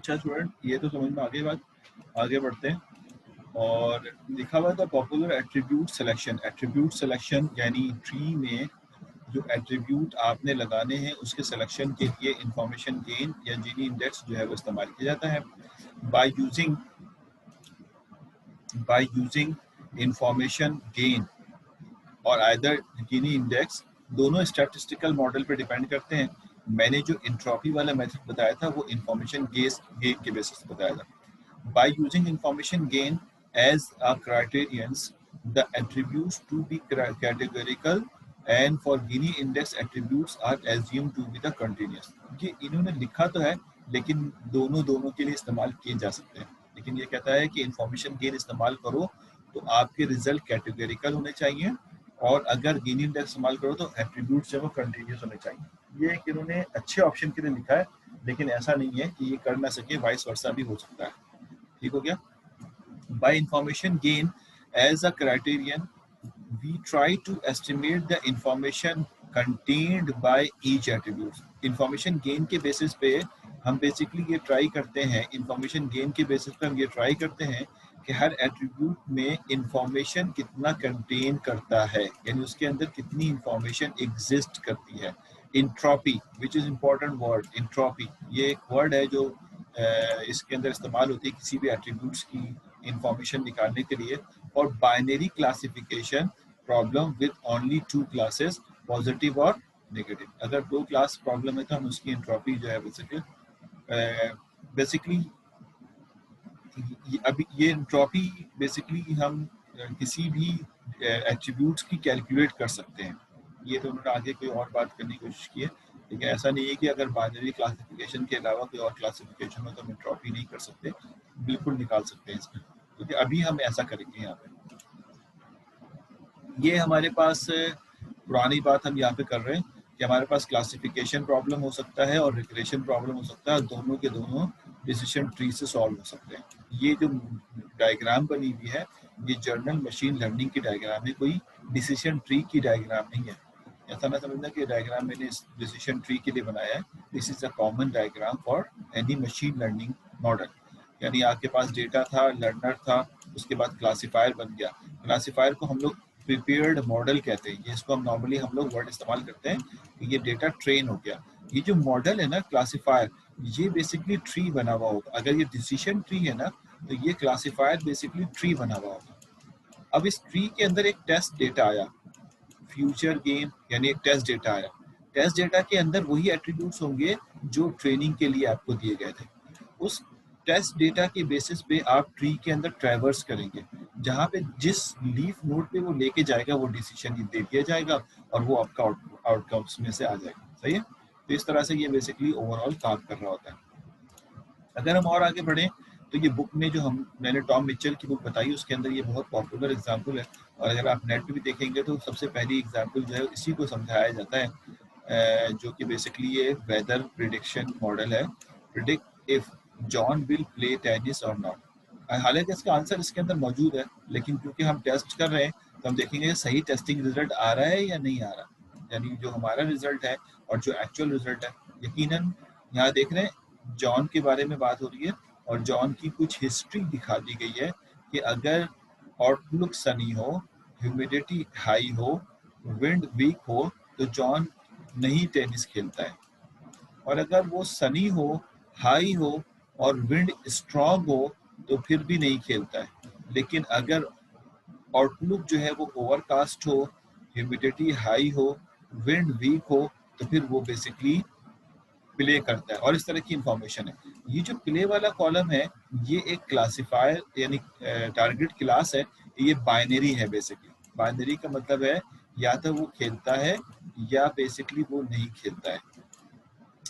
अच्छा स्टूडेंट, ये तो समझ में आगे बढ़ते हैं। और लिखा हुआ था popular attribute selection. Attribute selection यानी ट्री में जो एट्रीब्यूट आपने लगाने हैं उसके सिलेक्शन के लिए इंफॉर्मेशन गेन या जीनी इंडेक्स जो है वो इस्तेमाल किया जाता है। बाय यूजिंग इंफॉर्मेशन गेन और आइदर जीनी इंडेक्स, दोनों स्टैटिस्टिकल मॉडल पे डिपेंड करते हैं। मैंने जो इंट्रॉपी वाला मेथड बताया था वो इंफॉर्मेशन गेन के बेसिस पे बताया था। By using information gain as a criterions, the attributes to be categorical and for Gini index attributes are assumed to be the continuous. ये इन्होंने लिखा तो है लेकिन दोनों के लिए इस्तेमाल किए जा सकते हैं। लेकिन ये कहता है कि इंफॉर्मेशन गेन इस्तेमाल करो तो आपके रिजल्ट कैटेगोरिकल होने चाहिए और अगर गिनी इंडेक्स इस्तेमाल करो तो एट्रीब्यूट्स जो है वो कंटिन्यूस होने चाहिए। ये इन्होंने अच्छे ऑप्शन के लिए लिखा है, लेकिन ऐसा नहीं है कि ये कर ना सके, वाइस वर्सा भी हो सकता है। ठीक हो गया। By information gain as a criterion, we try to estimate the information contained by each attribute. Information gain के basis पे हम basically ये try करते हैं, information gain के basis पे हम ये try करते हैं कि हर attribute में information कितना contain करता है, यानी उसके अंदर कितनी information exist करती है। Entropy, which is important word, entropy, ये एक word है जो इसके अंदर इस्तेमाल होती है किसी भी एट्रीब्यूट्स की इंफॉर्मेशन निकालने के लिए। और binary classification problem with only 2 classes, positive और नेगेटिव। अगर 2 क्लास प्रॉब्लम है तो हम उसकी एंट्रोपी जो है बेसिकली अभी ये एंट्रोपी बेसिकली हम किसी भी एट्रीब्यूट्स की कैलकुलेट कर सकते हैं। ये तो उन्होंने आगे कोई और बात करने की कोशिश की है, लेकिन ऐसा नहीं है कि अगर बाइनरी क्लासिफिकेशन के अलावा कोई और क्लासिफिकेशन हो तो हम एंट्रोपी नहीं कर सकते, बिल्कुल निकाल सकते हैं इसमें, क्योंकि अभी हम ऐसा करेंगे यहाँ पे। ये हमारे पास पुरानी बात हम यहाँ पे कर रहे हैं कि हमारे पास क्लासिफिकेशन प्रॉब्लम हो सकता है और रिग्रेशन प्रॉब्लम हो सकता है, दोनों के दोनों डिसीजन ट्री से सॉल्व हो सकते हैं। ये जो डायग्राम बनी हुई है ये जर्नल मशीन लर्निंग की डायग्राम है, कोई डिसीजन ट्री की डायग्राम नहीं है। ऐसा ना समझना कि डायग्राम मैंने डिसीजन ट्री के लिए बनाया है। This is a common diagram for any machine learning model. यानी आपके पास डेटा था, लर्नर था, उसके बाद क्लासीफायर बन गया। क्लासीफायर को हम लोग प्रिपेयर्ड मॉडल कहते हैं, ये इसको हम नॉर्मली हम लोग वर्ड इस्तेमाल करते हैं कि ये डेटा ट्रेन हो गया। ये जो मॉडल है ना क्लासीफायर, ये बेसिकली ट्री बना हुआ होगा। अगर ये डिसीजन ट्री है ना तो ये क्लासीफायर बेसिकली ट्री बना हुआ होगा। अब इस ट्री के अंदर एक टेस्ट डेटा आया, फ्यूचर गेम यानी एक टेस्ट डेटा आया। टेस्ट डेटा के अंदर वही एट्रीब्यूट्स होंगे जो ट्रेनिंग के लिए आपको दिए गए थे। उस टेस्ट डेटा के बेसिस पे आप ट्री के अंदर ट्रैवर्स करेंगे, जहाँ पे जिस लीफ नोड पे वो लेके जाएगा वो डिसीजन दे दिया जाएगा और वो आपका आउटकम्स में से आ जाएगा। सही है। तो इस तरह से ये बेसिकली ओवरऑल काम कर रहा होता है। अगर हम और आगे बढ़े तो ये बुक में जो मैंने टॉम मिचेल की बुक बताई उसके अंदर ये बहुत पॉपुलर एग्जाम्पल है, और अगर आप नेट पे भी देखेंगे तो सबसे पहली एग्जाम्पल जो है इसी को समझाया जाता है, जो कि बेसिकली ये वेदर प्रिडिक्शन मॉडल है। Predict if John will play tennis और नॉट। हालांकि इसका आंसर इसके अंदर मौजूद है, लेकिन क्योंकि हम टेस्ट कर रहे हैं तो हम देखेंगे सही टेस्टिंग रिजल्ट आ रहा है या नहीं आ रहा, यानी जो हमारा रिजल्ट है और जो एक्चुअल रिजल्ट है। यकीनन यहाँ देख रहे हैं जॉन के बारे में बात हो रही है और जॉन की कुछ हिस्ट्री दिखा दी गई है कि अगर आउटलुक सनी हो, ह्यूमिडिटी हाई हो, विंड वीक हो तो जॉन नहीं टेनिस खेलता है। और अगर वो सनी हो, हाई हो और विंड स्ट्रॉन्ग हो तो फिर भी नहीं खेलता है। लेकिन अगर आउटलुक जो है वो ओवरकास्ट हो, ह्यूमिडिटी हाई हो, विंड वीक हो तो फिर वो बेसिकली प्ले करता है। और इस तरह की इंफॉर्मेशन है। ये जो प्ले वाला कॉलम है ये एक क्लासिफायर यानी टारगेट क्लास है, ये बाइनरी है। बेसिकली बाइनरी का मतलब है या तो वो खेलता है या बेसिकली वो नहीं खेलता है,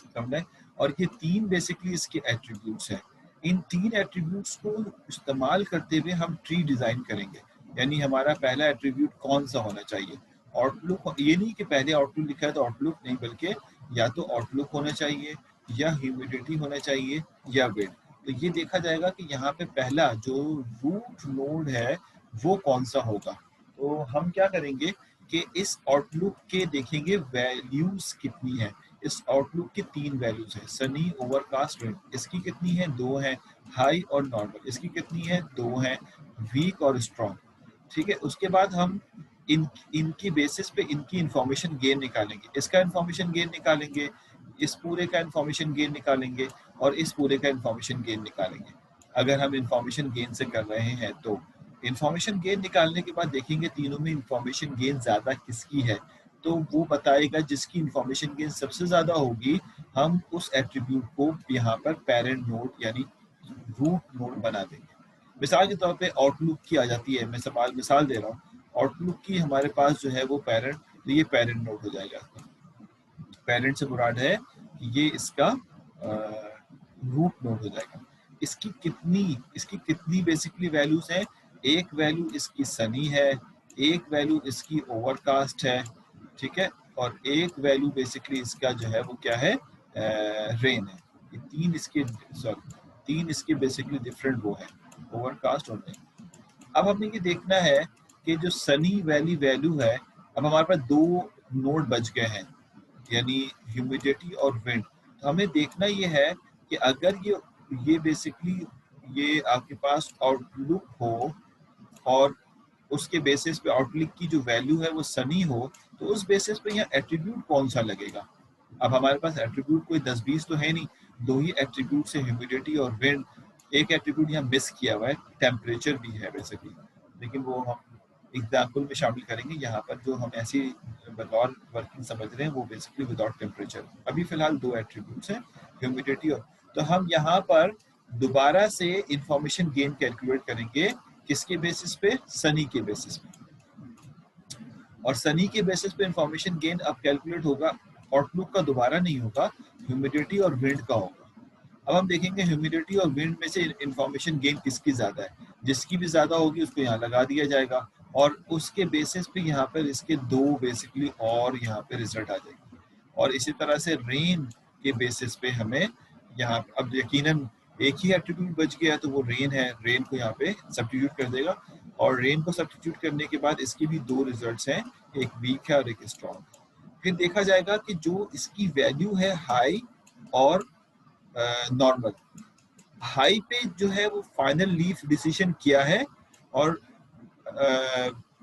समझे। और ये 3 बेसिकली इसके एट्रीब्यूट्स हैं। इन 3 एट्रीब्यूट्स को इस्तेमाल करते हुए हम ट्री डिजाइन करेंगे। यानी हमारा पहला एट्रीब्यूट कौन सा होना चाहिए, आउटलुक। ये नहीं कि पहले आउटलुक लिखा है तो आउटलुक नहीं, बल्कि या तो आउटलुक होना चाहिए या ह्यूमिडिटी होना चाहिए या विंड। तो ये देखा जाएगा कि यहाँ पे पहला जो रूट नोड है वो कौन सा होगा। तो हम क्या करेंगे कि इस आउटलुक के देखेंगे वैल्यूज कितनी है। इस आउटलुक की 3 वैल्यूज है, सनी, ओवरकास्ट, विंड। इसकी कितनी है? 2 है, हाई और नॉर्मल। इसकी कितनी है? 2 है, वीक और स्ट्रॉन्ग। ठीक है, उसके बाद हम इनकी बेसिस पे इनकी इंफॉर्मेशन गेन निकालेंगे, इसका इंफॉर्मेशन गेन निकालेंगे, इस पूरे का इंफॉर्मेशन गेन निकालेंगे और इस पूरे का इंफॉर्मेशन गेन निकालेंगे। अगर हम इंफॉर्मेशन गेन से कर रहे हैं तो इंफॉर्मेशन गेन निकालने के बाद देखेंगे तीनों में इंफॉर्मेशन गेन ज्यादा किसकी है, तो वो बताएगा जिसकी इंफॉर्मेशन गेन सबसे ज्यादा होगी, हम उस एट्रीब्यूट को यहाँ पर पेरेंट नोड यानी रूट नोड बना देंगे। मिसाल के तौर पे आउटलुक की आ जाती है, मैं मिसाल दे रहा हूँ, आउटलुक की हमारे पास जो है वो पेरेंट, तो ये पेरेंट नोड हो जाएगा। पेरेंट से मुराद है कि ये इसका रूट नोड हो जाएगा। इसकी कितनी बेसिकली वैल्यूज हैं? एक वैल्यू इसकी सनी है, एक वैल्यू इसकी ओवरकास्ट है, ठीक है, और एक वैल्यू बेसिकली इसका जो है वो क्या है? रेन है। ये तीन इसके बेसिकली डिफरेंट वो है, ओवरकास्ट और रेन। अब हमें ये देखना है कि जो सनी वैली वैल्यू है, अब हमारे पास 2 नोड बच गए हैं, यानी ह्यूमिडिटी और विंड। तो हमें देखना ये है कि अगर ये बेसिकली ये आपके पास आउटलुक हो और उसके बेसिस पे आउटलुक की जो वैल्यू है वो सनी हो, तो उस बेसिस पे यहाँ एट्रीब्यूट कौन सा लगेगा? अब हमारे पास एट्रीब्यूट कोई 10-20 तो है नहीं, 2 ही एट्रीब्यूट से ह्यूमिडिटी और विंड। एक एट्रीब्यूट यहाँ मिस किया हुआ है, टेम्परेचर भी है बेसिकली, लेकिन वो हम एग्जाम्पल में शामिल करेंगे। यहाँ पर जो हम ऐसी बतौर वर्किंग समझ रहे हैं वो बेसिकली विदाउट टेम्परेचर। अभी फिलहाल 2 एट्रीब्यूट्स हैं, ह्यूमिडिटी और, तो हम यहाँ पर दोबारा से इंफॉर्मेशन गेन कैलकुलेट करेंगे, किसके बेसिस पे? सनी के बेसिस पे। और सनी के बेसिस पे इंफॉर्मेशन गेन अब कैलकुलेट होगा, आउटलुक का दोबारा नहीं होगा, ह्यूमिडिटी और विंड का होगा। अब हम देखेंगे ह्यूमिडिटी और विंड में से इंफॉर्मेशन गेन किसकी ज्यादा है, जिसकी भी ज्यादा होगी उसको यहाँ लगा दिया जाएगा और उसके बेसिस पे यहाँ पर इसके 2 बेसिकली और यहाँ पे रिजल्ट आ जाएगी। और इसी तरह से रेन के बेसिस पे हमें यहाँ, अब यकीनन एक ही एट्रीब्यूट बच गया तो वो रेन है, रेन को यहाँ पे सब्स्टिट्यूट कर देगा और रेन को सब्स्टिट्यूट करने के बाद इसकी भी 2 रिजल्ट्स हैं, एक वीक है और एक स्ट्रॉन्ग। फिर देखा जाएगा कि जो इसकी वैल्यू है हाई और नॉर्मल, हाई पे जो है वो फाइनल लीफ डिसीजन किया है और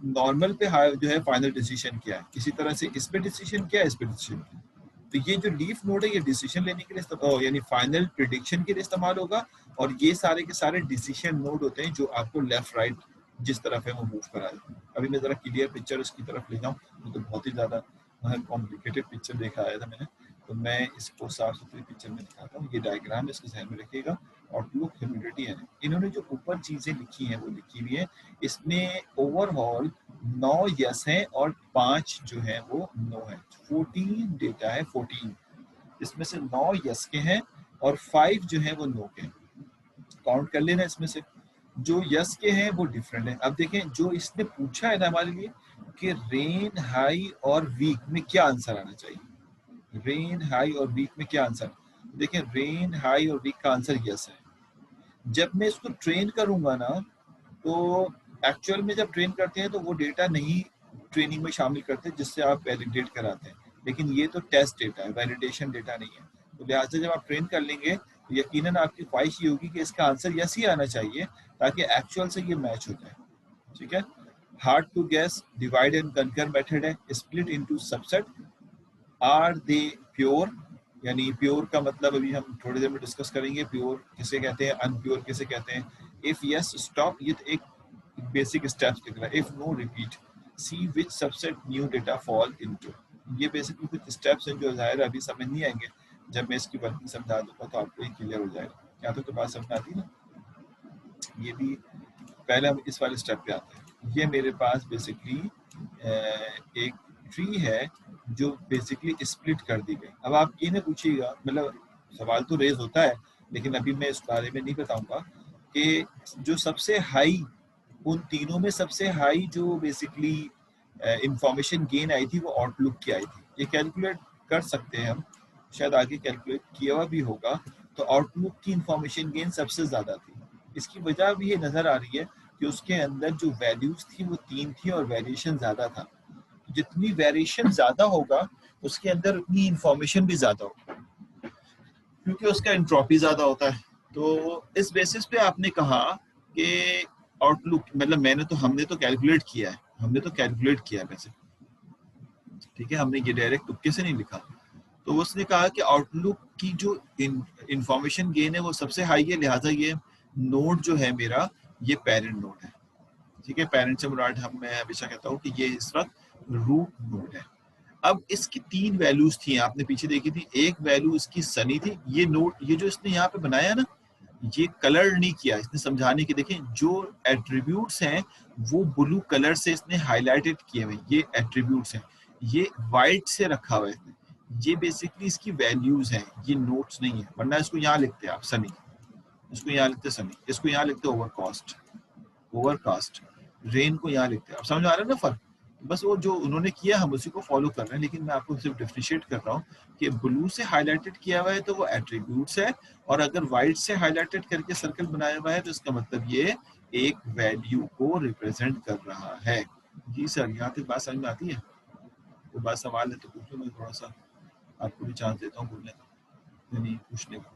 नॉर्मल पे हाई जो है फाइनल डिसीजन किया है। इसी तरह से इस पे डिसीजन किया है, इस पे डिसीजन किया। तो ये जो लीफ नोड है ये डिसीजन लेने के लिए यानी फाइनल प्रिडिक्शन के लिए इस्तेमाल होगा, और ये सारे के सारे डिसीजन नोड होते हैं जो आपको लेफ्ट राइट जिस तरफ है वो मूव करा दें। अभी मैं जरा क्लियर पिक्चर इसकी तरफ ले जाऊँ, तो बहुत ही ज्यादा कॉम्प्लिकेटेड पिक्चर देखा आया था मैंने, तो मैं इसको साफ सुथरी पिक्चर में दिखाता हूँ। ये डायग्राम इसको ध्यान में रखिएगा। आउटलुक, ह्यूमिडिटी है, इन्होंने जो ऊपर चीजें लिखी हैं वो लिखी हुई है। इसमें ओवरऑल 9 यस हैं और 5 जो है वो नो है। 14 डेटा है, 14 इसमें से 9 यस के हैं और 5 जो है वो नो के हैं। काउंट कर लेना, इसमें से जो यस के हैं वो डिफरेंट है। अब देखें जो इसने पूछा है ना हमारे लिए कि रेन हाई और वीक में क्या आंसर आना चाहिए, रेन हाई और वीक में क्या आंसर, देखें रेन हाई और वीक का आंसर यस है। जब मैं इसको ट्रेन करूंगा ना, तो एक्चुअल में जब ट्रेन करते हैं तो वो डेटा नहीं ट्रेनिंग में शामिल करते जिससे आप वैलिडेट कराते हैं, लेकिन ये तो टेस्ट डेटा है, वैलिडेशन डेटा नहीं है। तो लिहाजा जब आप ट्रेन कर लेंगे तो यकीनन आपकी ख्वाहिश ये होगी कि इसका आंसर यस ही आना चाहिए ताकि एक्चुअल से ये मैच हो जाए। ठीक है, hard to guess, divide and conquer method है, split into subset, are they pure, यानी प्योर का मतलब अभी हम थोड़ी देर में डिस्कस करेंगे, प्योर किसे कहते हैं, अनप्योर किसे कहते हैं। इफ यस स्टॉप, ये तो एक बेसिक स्टेप्स लिख रहा है। If no repeat, see which subset new data fall into. ये बेसिकली कुछ स्टेप्स हैं जो जाहिर अभी समझ नहीं आएंगे, जब मैं इसकी वर्किंग समझा दूंगा तो आपको ये क्लियर हो जाएगा। क्या तो बात समझ आती ना, ये भी पहले हम इस वाले स्टेप पे आते हैं। ये मेरे पास बेसिकली एक ट्री है जो बेसिकली स्प्लिट कर दी गई। अब आप ये ना पूछिएगा, मतलब सवाल तो रेज होता है लेकिन अभी मैं इस बारे में नहीं बताऊंगा कि जो सबसे हाई, उन तीनों में सबसे हाई जो बेसिकली इंफॉर्मेशन गेन आई थी वो आउटलुक की आई थी। ये कैलकुलेट कर सकते हैं हम, शायद आगे कैलकुलेट किया हुआ भी होगा। तो आउटलुक की इंफॉर्मेशन गेन सबसे ज्यादा थी। इसकी वजह भी ये नजर आ रही है कि उसके अंदर जो वैल्यूज थी वो 3 थी और वेरिएशन ज्यादा था। जितनी वेरिएशन ज्यादा होगा उसके अंदर उतनी इंफॉर्मेशन भी ज्यादा हो, क्योंकि उसका एंट्रोपी ज्यादा होता है। तो इस बेसिस पे आपने कहा कि आउटलुक, मतलब हमने तो कैलकुलेट किया है, वैसे, ठीक है, हमने ये डायरेक्ट तुक्के से नहीं लिखा। तो उसने कहा कि आउटलुक की जो इंफॉर्मेशन गेन है वो सबसे हाई है, लिहाजा ये नोड जो है मेरा, ये पेरेंट नोड है, ठीक है। पेरेंट से मुराद मैं हमेशा कहता हूँ कि ये इस वक्त रूट नोड है। अब इसकी 3 वैल्यूज थी, आपने पीछे देखी थी। एक वैल्यू इसकी सनी थी। ये नोड, ये जो इसने यहाँ पे बनाया ना, ये कलर नहीं किया इसने, समझाने के, देखें जो एट्रीब्यूट्स हैं वो ब्लू कलर से इसने हाईलाइटेड किए हुए, ये एट्रीब्यूट्स हैं। ये वाइट से रखा हुआ है इसने, ये बेसिकली इसकी वैल्यूज हैं, ये नोट्स नहीं है। वरना इसको यहाँ लिखते हैं आप सनी, इसको यहाँ लिखते सनी, इसको यहाँ लिखते ओवरकास्ट, रेन को यहाँ लिखते हैं। अब समझ आ रहा है ना फर्क? बस वो जो उन्होंने किया हम उसी को फॉलो कर रहे हैं, लेकिन मैं आपको सिर्फ डिफरेंशिएट कर रहा हूँ कि ब्लू से हाईलाइटेड किया हुआ है तो वो एट्रीब्यूट्स है, और अगर व्हाइट से हाईलाइटेड करके सर्कल बनाया हुआ है तो इसका मतलब ये एक वैल्यू को रिप्रेजेंट कर रहा है। जी सर, यहाँ तक बात समझ में आती है? कोई बात सवाल है तो पूछ लो, मैं थोड़ा सा आपको भी चांस देता हूँ बोलने का, यानी पूछने का।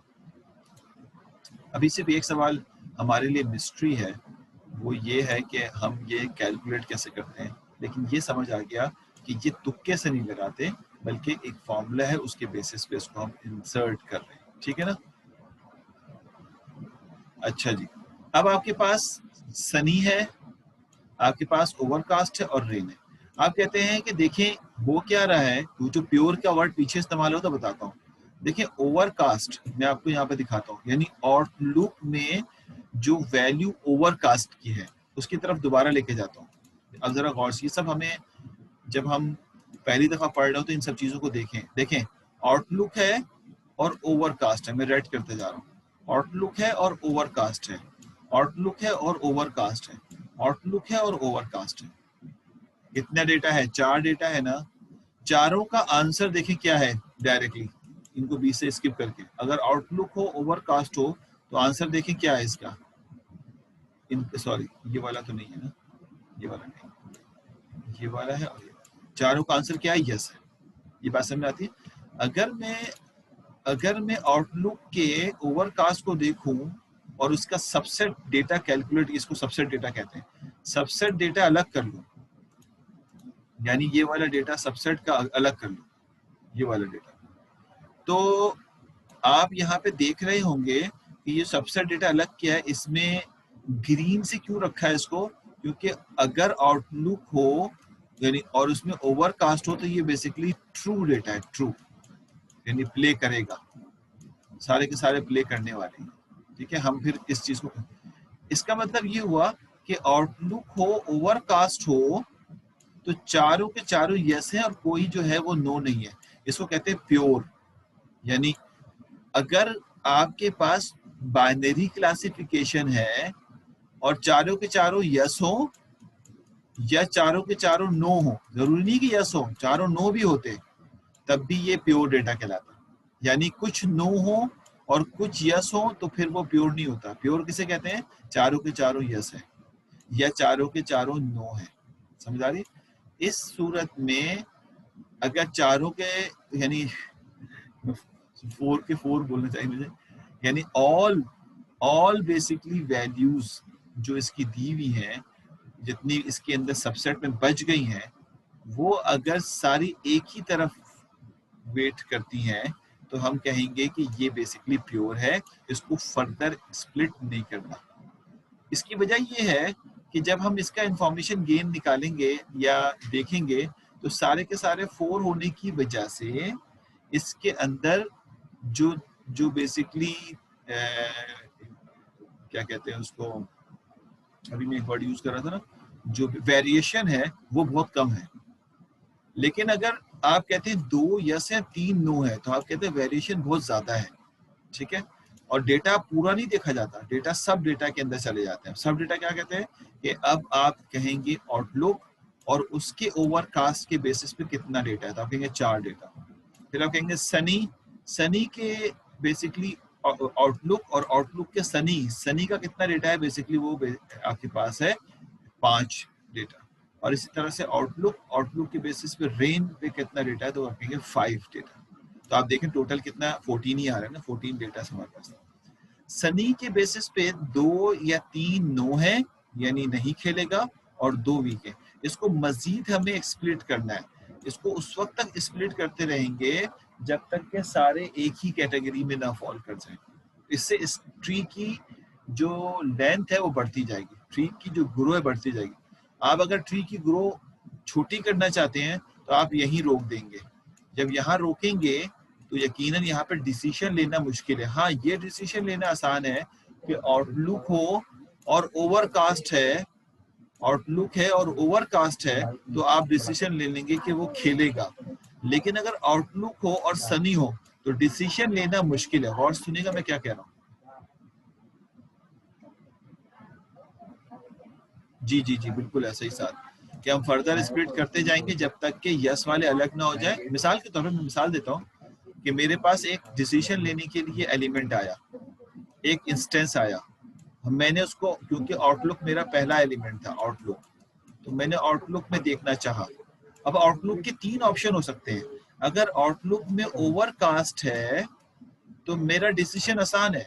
अभी सिर्फ एक सवाल हमारे लिए मिस्ट्री है, वो ये है कि हम ये कैलकुलेट कैसे करते हैं, लेकिन ये समझ आ गया कि ये तुक्के से नहीं लगाते, बल्कि एक फॉर्मूला है, उसके बेसिस पे इसको हम इंसर्ट कर रहे हैं, ठीक है ना। अच्छा जी, अब आपके पास सनी है, आपके पास ओवरकास्ट है और रेन है। आप कहते हैं कि देखें वो क्या रहा है, वो जो प्योर का वर्ड पीछे इस्तेमाल हो तो बताता हूँ। देखिए ओवरकास्ट मैं आपको यहाँ पे दिखाता हूँ, यानी आउटलुक में जो वैल्यू ओवरकास्ट की है उसकी तरफ दोबारा लेके जाता हूँ। अब जरा गौर से, ये सब हमें जब हम पहली दफा पढ़ रहे हो तो इन सब चीजों को देखें आउटलुक है और ओवरकास्ट है, मैं रेड करते जा रहा हूँ। आउटलुक है और ओवरकास्ट है, आउटलुक है और ओवरकास्ट है, आउटलुक है और ओवरकास्ट है। कितना डेटा है? 4 डेटा है ना। चारों का आंसर देखें क्या है, डायरेक्टली इनको बीच से स्किप करके। अगर आउटलुक हो, ओवरकास्ट हो, तो आंसर देखें क्या है इसका। सॉरी, ये वाला तो नहीं है ना, ये वाला नहीं, ये वाला है। और चारों का आंसर क्या है? यस है। ये बात समझ में आती है? अगर मैं आउटलुक के ओवरकास्ट को देखूं और उसका सबसेट डेटा कैलकुलेट, इसको सबसेट डेटा कहते हैं, सबसेट डेटा अलग कर लूं, यानी ये वाला डेटा सबसेट का अलग कर लूं, ये वाला डेटा, तो आप यहाँ पे देख रहे होंगे कि ये सबसेट डेटा अलग किया है। इसमें ग्रीन से क्यों रखा है इसको? क्योंकि अगर आउटलुक हो यानी और उसमें ओवरकास्ट हो तो ये बेसिकली ट्रू डेटा है, ट्रू यानी प्ले करेगा, सारे के सारे प्ले करने वाले हैं, ठीक है। हम फिर इस चीज को, इसका मतलब ये हुआ कि आउटलुक हो, ओवरकास्ट हो, तो चारों के चारों यस है और कोई जो है वो नो नहीं है। इसको कहते हैं प्योर। यानी अगर आपके पास बाइनरी क्लासिफिकेशन है और चारों के चारों यस हो या चारों के चारों नो हो, जरूरी नहीं कि यस हो, चारों नो भी होते, तब भी ये प्योर डेटा कहलाता। यानी कुछ नो हो और कुछ यस हो तो फिर वो प्योर नहीं होता। प्योर किसे कहते हैं? चारों के चारों यस है या चारों के चारों नो है। समझ आ रही? इस सूरत में अगर चारों के, यानी 4 के 4 बोलना चाहिए मुझे, यानी ऑल बेसिकली वैल्यूज जो इसकी दी हुई हैं, जितनी इसके अंदर सबसेट में बच गई हैं, वो अगर सारी एक ही तरफ वेट करती हैं तो हम कहेंगे कि ये बेसिकली प्योर है, इसको फर्दर स्प्लिट नहीं करना। इसकी वजह ये है कि जब हम इसका इंफॉर्मेशन गेन निकालेंगे या देखेंगे तो सारे के सारे 4 होने की वजह से इसके अंदर जो जो बेसिकली क्या कहते हैं उसको, अभी मैं एक वर्ड यूज कर रहा था ना, जो वेरिएशन है वो बहुत कम है। लेकिन अगर आप कहते हैं 2 यस है 3 नो है तो आप कहते हैं वेरिएशन बहुत ज्यादा है, ठीक है। और डेटा पूरा नहीं देखा जाता, डेटा सब डेटा के अंदर चले जाते हैं। सब डेटा क्या कहते हैं कि अब आप कहेंगे आउटलुक और उसके ओवरकास्ट के बेसिस पे कितना डेटा है, तो आप कहेंगे 4 डेटा। फिर आप कहेंगे सनी के बेसिकली आउटलुक और आउटलुक के सनी का कितना डेटा है, बेसिकली वो आपके पास है 5 डेटा। और इसी तरह से आउटलुक के बेसिस पे रेन पे कितना डेटा है तो आप कहेंगे 5 डेटा। तो आप देखें टोटल कितना 14 ही आ रहा है ना, 14 डेटा हमारे पास। सनी के बेसिस पे 2 या 3 नो है यानी नहीं खेलेगा और 2 वीक है। इसको मजीद हमें स्प्लिट करना है, इसको उस वक्त तक स्प्लिट करते रहेंगे जब तक के सारे एक ही कैटेगरी में ना फॉल कर जाए। इससे इस ट्री की जो लेंथ है वो बढ़ती जाएगी, ट्री की जो ग्रो है बढ़ती जाएगी। आप अगर ट्री की ग्रो छोटी करना चाहते हैं तो आप यहीं रोक देंगे। जब यहाँ रोकेंगे तो यकीनन यहाँ पे डिसीजन लेना मुश्किल है। हाँ, ये डिसीजन लेना आसान है कि आउटलुक हो और ओवरकास्ट है, आउटलुक है और ओवरकास्ट है तो आप डिसीजन ले लेंगे कि वो खेलेगा। लेकिन अगर आउटलुक हो और सनी हो तो डिसीजन लेना मुश्किल है। गौर सुनिएगा मैं क्या कह रहा हूँ। जी जी जी बिल्कुल ऐसा ही साथ कि हम फर्दर स्प्लिट करते जाएंगे जब तक कि यस वाले अलग ना हो जाए। मिसाल के तौर पर मैं मिसाल देता हूँ कि मेरे पास एक डिसीजन लेने के लिए एलिमेंट आया, एक इंस्टेंस आया, मैंने उसको, क्योंकि आउटलुक मेरा पहला एलिमेंट था आउटलुक, तो मैंने आउटलुक में देखना चाहा। अब आउटलुक के 3 ऑप्शन हो सकते हैं। अगर आउटलुक में ओवरकास्ट है तो मेरा डिसीजन आसान है,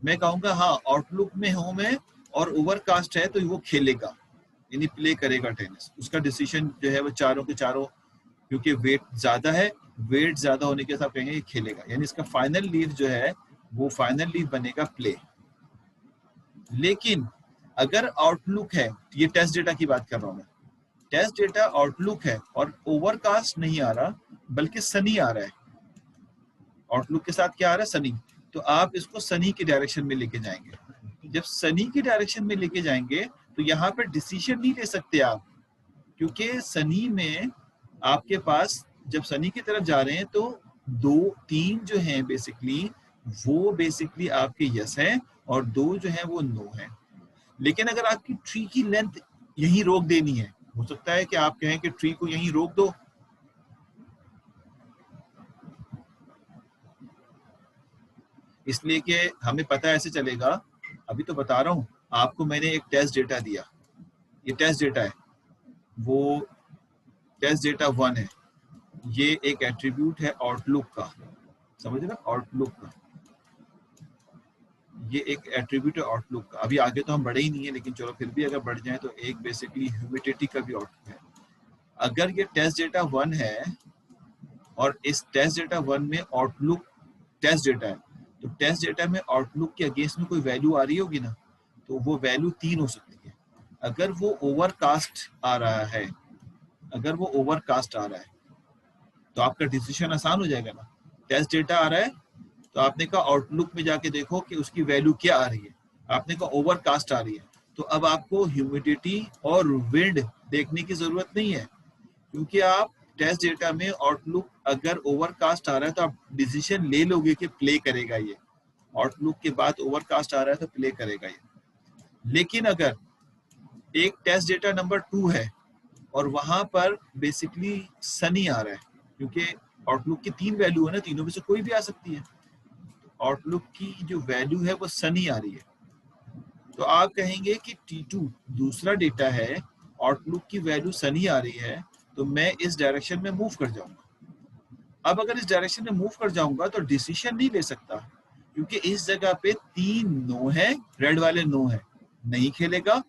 मैं कहूंगा हाँ आउटलुक में हूं मैं और ओवरकास्ट है तो वो खेलेगा यानी प्ले करेगा टेनिस। उसका डिसीजन जो है वो चारों के चारों, क्योंकि वेट ज्यादा है, वेट ज्यादा होने के साथ कहेंगे ये खेलेगा, यानी इसका फाइनल लीव जो है वो फाइनल लीव बनेगा प्ले। लेकिन अगर आउटलुक है, ये टेस्ट डेटा की बात कर रहा हूं मैं, टेस्ट डेटा आउटलुक है और ओवरकास्ट नहीं आ रहा बल्कि सनी आ रहा है, आउटलुक के साथ क्या आ रहा है सनी, तो आप इसको सनी के डायरेक्शन में लेके जाएंगे। जब सनी की डायरेक्शन में लेके जाएंगे तो यहाँ पर डिसीजन नहीं ले सकते आप, क्योंकि सनी में आपके पास जब सनी की तरफ जा रहे हैं तो 2-3 जो हैं बेसिकली वो बेसिकली आपके यस हैं और 2 जो हैं वो नो हैं। लेकिन अगर आपकी ट्री की लेंथ यहीं रोक देनी है, हो सकता है कि आप कहें कि ट्री को यहीं रोक दो, इसलिए कि हमें पता ऐसे चलेगा। अभी तो बता रहा हूँ आपको, मैंने एक टेस्ट डेटा दिया, ये टेस्ट डेटा है, वो टेस्ट डेटा 1 है, ये एक एट्रीब्यूट है आउटलुक का, समझ रहे ना, आउटलुक का ये एक एट्रीब्यूट है आउटलुक का। अभी आगे तो हम बढ़े ही नहीं है, लेकिन चलो फिर भी अगर बढ़ जाए तो एक बेसिकली ह्यूमिडिटी का भी आउटलुक है। अगर ये टेस्ट डेटा 1 है और इस टेस्ट डेटा 1 में आउटलुक टेस्ट डेटा है, तो टेस्ट डेटा में आउटलुक के अगेंस्ट में कोई वैल्यू आ रही होगी ना, तो वो वैल्यू 3 हो सकती है। अगर वो ओवरकास्ट आ रहा है, अगर वो ओवरकास्ट आ रहा है तो आपका डिसीजन आसान हो जाएगा ना। टेस्ट डेटा आ रहा है तो आपने कहा आउटलुक में जाके देखो कि उसकी वैल्यू क्या आ रही है, आपने कहा ओवरकास्ट आ रही है, तो अब आपको ह्यूमिडिटी और विंड देखने की जरूरत नहीं है, क्योंकि आप टेस्ट डेटा में आउटलुक अगर ओवरकास्ट आ रहा है तो आप डिसीजन ले लोगे कि प्ले करेगा ये, आउटलुक के बाद ओवरकास्ट आ रहा है तो प्ले करेगा ये। लेकिन अगर एक टेस्ट डेटा नंबर 2 है और वहां पर बेसिकली सनी आ रहा है, क्योंकि आउटलुक की 3 वैल्यू है ना, तीनों में से कोई भी आ सकती है, आउटलुक की जो वैल्यू है वो सनी आ रही है, तो आप कहेंगे कि T2 दूसरा डेटा है, आउटलुक की वैल्यू सनी आ रही है, तो मैं इस डायरेक्शन में मूव कर जाऊंगा। अब अगर इस डायरेक्शन में मूव कर जाऊंगा तो डिसीजन नहीं ले सकता, क्योंकि इस जगह पे 3 नो है, रेड वाले नो है, नहीं खेलेगा,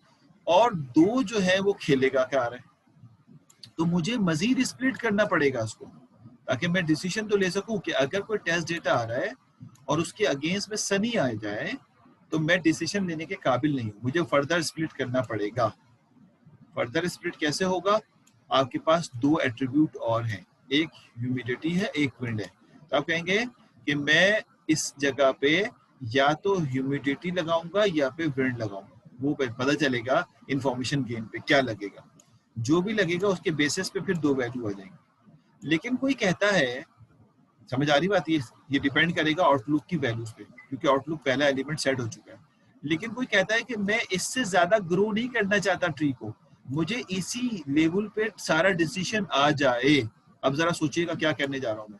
और 2 जो है वो खेलेगा क्या आ रहा है, तो मुझे मजीद स्प्लिट करना पड़ेगा उसको, ताकि मैं डिसीजन तो ले सकूं कि अगर कोई टेस्ट डेटा आ रहा है और उसके अगेंस्ट में सनी आ जाए तो मैं डिसीजन लेने के काबिल नहीं हूं, मुझे फर्दर स्प्लिट करना पड़ेगा। फर्दर स्प्लिट कैसे होगा, आपके पास 2 एट्रीब्यूट और हैं, एक ह्यूमिडिटी है एक विंड है, तो आप कहेंगे कि मैं इस जगह पे या तो ह्यूमिडिटी लगाऊंगा या फिर विंड लगाऊंगा, वो पता चलेगा इंफॉर्मेशन गेन पे क्या लगेगा, जो भी लगेगा उसके बेसिस पे फिर 2 वैल्यू आ जाएंगे। लेकिन कोई कहता है, समझ आ रही बात, ये डिपेंड करेगा आउटलुक की वैल्यूज पे, क्योंकि आउटलुक पहला एलिमेंट सेट हो चुका है। लेकिन कोई कहता है कि मैं इससे ज्यादा ग्रो नहीं करना चाहता ट्री को, मुझे इसी लेवल पे सारा डिसीजन आ जाए। अब जरा सोचिएगा क्या करने जा रहा हूं मैं,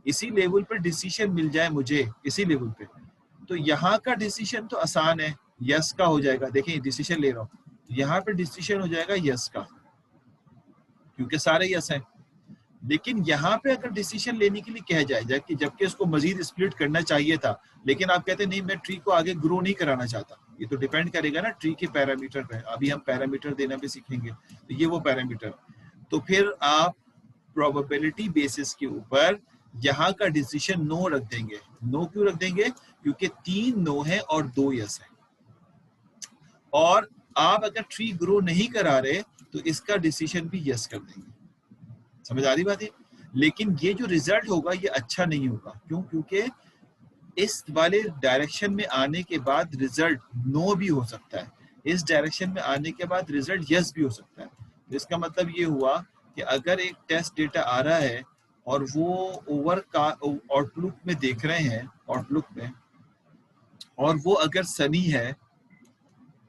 इसी लेवल पे डिसीजन मिल जाए मुझे, इसी लेवल पे, तो यहाँ का डिसीजन तो आसान है, यस का हो जाएगा। देखिए डिसीजन ले रहा हूँ, यहाँ पे डिसीजन हो जाएगा यस का, क्योंकि सारे यस हैं। लेकिन यहाँ पे अगर डिसीजन लेने के लिए कहा जाए कि जबकि इसको मजीद स्प्लिट करना चाहिए था, लेकिन आप कहते नहीं मैं ट्री को आगे ग्रो नहीं कराना चाहता, ये तो डिपेंड करेगा ना ट्री के पैरामीटर पे। अभी हम पैरामीटर देना भी सीखेंगे, तो ये वो पैरामीटर, तो फिर आप प्रोबेबिलिटी बेसिस के ऊपर यहाँ का डिसीजन नो रख देंगे। नो क्यों रख देंगे? क्योंकि 3 नो है और 2 यस है, और आप अगर ट्री ग्रो नहीं करा रहे तो इसका डिसीजन भी यस कर देंगे। समझ आ रही बात है? लेकिन ये जो रिजल्ट होगा ये अच्छा नहीं होगा। क्यों? क्योंकि इस वाले डायरेक्शन में आने के बाद रिजल्ट नो भी हो सकता है, इस डायरेक्शन में आने के बाद रिजल्ट यस भी हो सकता है। इसका मतलब ये हुआ कि अगर एक टेस्ट डेटा आ रहा है और वो ओवर का आउटलुक में देख रहे हैं, आउटलुक में, और वो अगर सनी है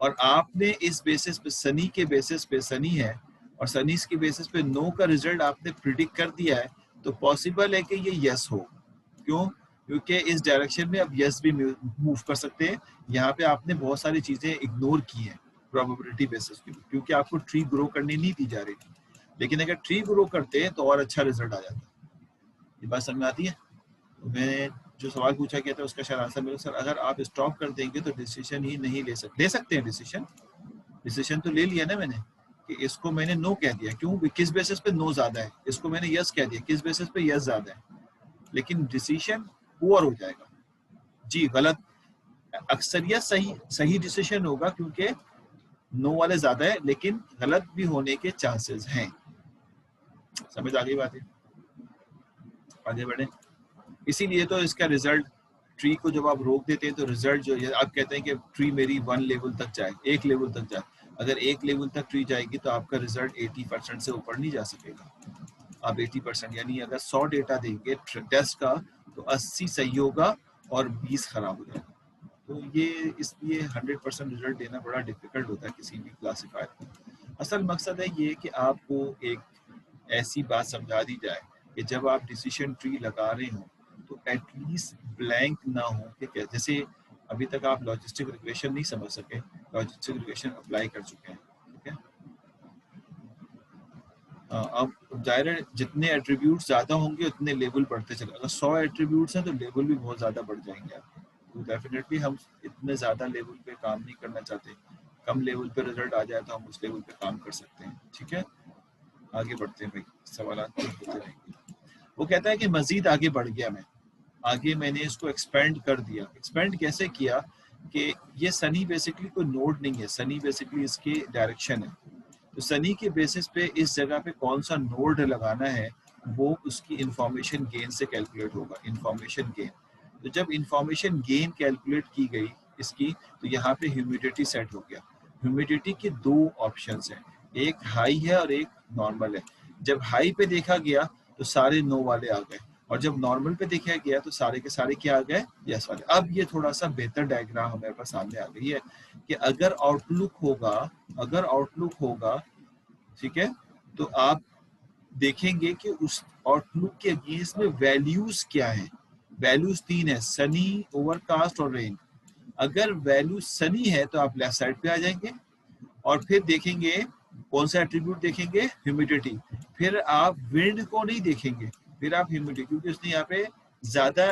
और आपने इस बेसिस पे सनी के बेसिस पे सनी है और सनीस के बेसिस पे नो का रिजल्ट आपने प्रिडिक्ट कर दिया है, तो पॉसिबल है कि ये यस हो। क्यों? क्योंकि इस डायरेक्शन में अब यस भी मूव कर सकते हैं। यहाँ पे आपने बहुत सारी चीजें इग्नोर की हैं प्रोबेबिलिटी बेसिस पे, क्योंकि आपको ट्री ग्रो करनी नहीं दी जा रही थी। लेकिन अगर ट्री ग्रो करते हैं तो और अच्छा रिजल्ट आ जाता है। ये बात समझ में आती है? तो मैंने जो सवाल पूछा गया था उसका शायद आंसर मिला सर, अगर आप स्टॉप कर देंगे तो डिसीजन ही नहीं ले सकते हैं। डिसीजन तो ले लिया ना मैंने कि इसको मैंने नो कह दिया। क्यों? किस बेसिस पे नो ज्यादा है, इसको मैंने यस कह दिया किस बेसिस पे यस ज्यादा है, लेकिन डिसीजन पुअर हो जाएगा जी, गलत। अक्सरियत सही डिसीजन होगा क्योंकि नो वाले ज्यादा है, लेकिन गलत भी होने के चांसेस हैं। समझ आ गई बात है? आगे बढ़े। इसीलिए तो इसका रिजल्ट, ट्री को जब आप रोक देते हैं तो रिजल्ट जो है, आप कहते हैं कि ट्री मेरी 1 लेवल तक जाए, 1 लेवल तक जाए। अगर 1 लेवल तक ट्री जाएगी तो आपका रिजल्ट 80% से ऊपर नहीं जा सकेगा। आप 80%, यानी अगर 100 डेटा देंगे टेस्ट का तो 80 सही होगा और 20 खराब हो जाएगा। तो ये इसलिए 100% रिजल्ट देना बड़ा डिफिकल्ट होता है किसी भी क्लासीफायर में। असल मकसद है ये कि आपको एक ऐसी बात समझा दी जाए कि जब आप डिसीजन ट्री लगा रहे हो तो एटलीस्ट ब्लैंक ना हो कि जैसे अभी तक आप लॉजिस्टिक रिग्रेशन नहीं समझ सके, लॉजिस्टिक रिग्रेशन अप्लाई कर चुके हैं, ठीक है? अब जाहिर है जितने एट्रीब्यूट्स ज़्यादा होंगे उतने लेवल बढ़ते चले। अगर 100 एट्रीब्यूट्स हैं तो लेवल भी बहुत ज़्यादा बढ़ जाएंगे आपके। तो डेफिनेटली हम इतने ज़्यादा लेवल पे काम नहीं करना चाहते। कम लेवल पे रिजल्ट आ जाए तो हम उस लेवल पे काम कर सकते हैं, ठीक है? आगे बढ़ते हैं भाई, सवाल होते रहेंगे। वो कहता है कि मजीद आगे बढ़ गया मैं, आगे मैंने इसको एक्सपेंड कर दिया। एक्सपेंड कैसे किया कि ये सनी बेसिकली कोई नोड नहीं है, सनी बेसिकली इसकी डायरेक्शन है। तो सनी के बेसिस पे इस जगह पे कौन सा नोड लगाना है वो उसकी इंफॉर्मेशन गेन से कैलकुलेट होगा। इंफॉर्मेशन गेन, तो जब इंफॉर्मेशन गेन कैलकुलेट की गई इसकी, तो यहाँ पे ह्यूमिडिटी सेट हो गया। ह्यूमिडिटी के 2 ऑप्शंस हैं, एक हाई है और एक नॉर्मल है। जब हाई पे देखा गया तो सारे नो वाले आ गए, और जब नॉर्मल पे देखा गया तो सारे के सारे क्या आ गए? यस वाले। अब ये थोड़ा सा बेहतर डायग्राम हमारे पास सामने आ गई है कि अगर आउटलुक होगा, ठीक है, तो आप देखेंगे कि उस आउटलुक के अगेंस्ट में वैल्यूज क्या है। वैल्यूज 3 है, सनी, ओवरकास्ट और रेन। अगर वैल्यू सनी है तो आप लेफ्ट साइड पे आ जाएंगे, और फिर देखेंगे कौन सा एट्रीब्यूट देखेंगे? ह्यूमिडिटी। फिर आप विंड को नहीं देखेंगे, फिर आप ह्यूमिडिटी, क्योंकि उसने यहाँ पे ज्यादा